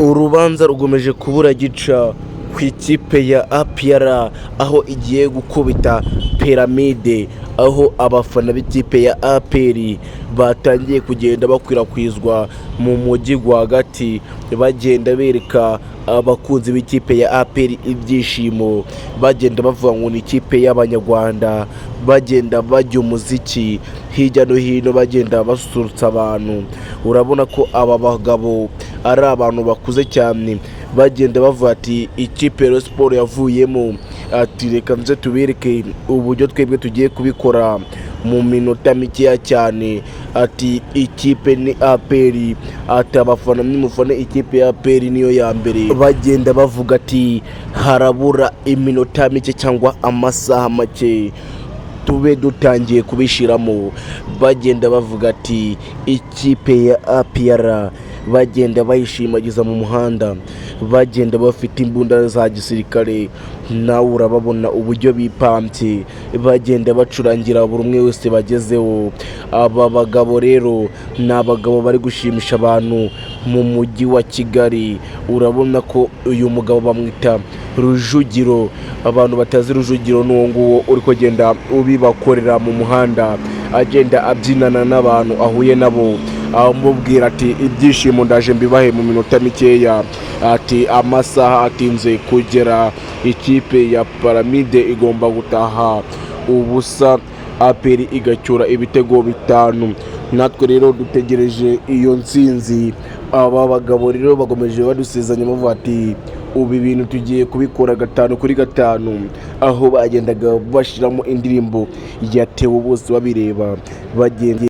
Urubanza rugomeje kubura gica ku ikipe ya APR aho igiye gukubita Paramide, aho abafana b'ikipe ya APR batangiye kugenda bakwirakwizwa mu mujyi rwagati bagenda bereka abakunzi b'ikipe ya APR ibyishimo, bagenda bavuga ngo ni ikipe y'abanyarwanda, bagenda bajya umuziki hirya no hino, bagenda basusurutsa abantu. Urabona ko aba bagabo ari abantu bakuze cyane, bagenda bavuga ati ikipe ya siporo yavuyemo, ati reka nze tubereke uburyo twebwe tugiye kubikora mu minota mikeya cyane. Ati ikipe ni APR, ati abafana nimufane ikipe ya APR niyo ya mbere. Bagenda bavuga ati harabura iminota mike cyangwa amasaha make tube dutangiye kubishiramo. Bagenda bavuga ati ikipe ya APR, bagenda bayishimagiza mu muhanda, bagenda bafite imbunda za gisirikare, nawe urababona uburyo bipambye, bagenda bacurangira buri umwe wese bagezeho. Aba bagabo rero ni abagabo bari gushimisha abantu mu mujyi wa Kigali. Urabona ko uyu mugabo bamwita Rujugiro. Abantu batazi Rujugiro n'uwo nguwo uri kugenda ubibakorera mu muhanda, agenda abyinana n'abantu ahuye nabo, amubwira ati ibyishimo ndaje mbibahe mu minota mikeya. Ati amasaha atinze kugera, ikipe ya Paramide igomba gutaha ubusa, APR igacyura ibitego 5. Natwe rero dutegereje iyo nsinzi. Aba bagabo rero bagomeje badusezanya bavuga ati ubu ibintu tugiye kubikora 5 kuri 5, aho bagendaga bashiramo indirimbo yatewe bose babireba bagenda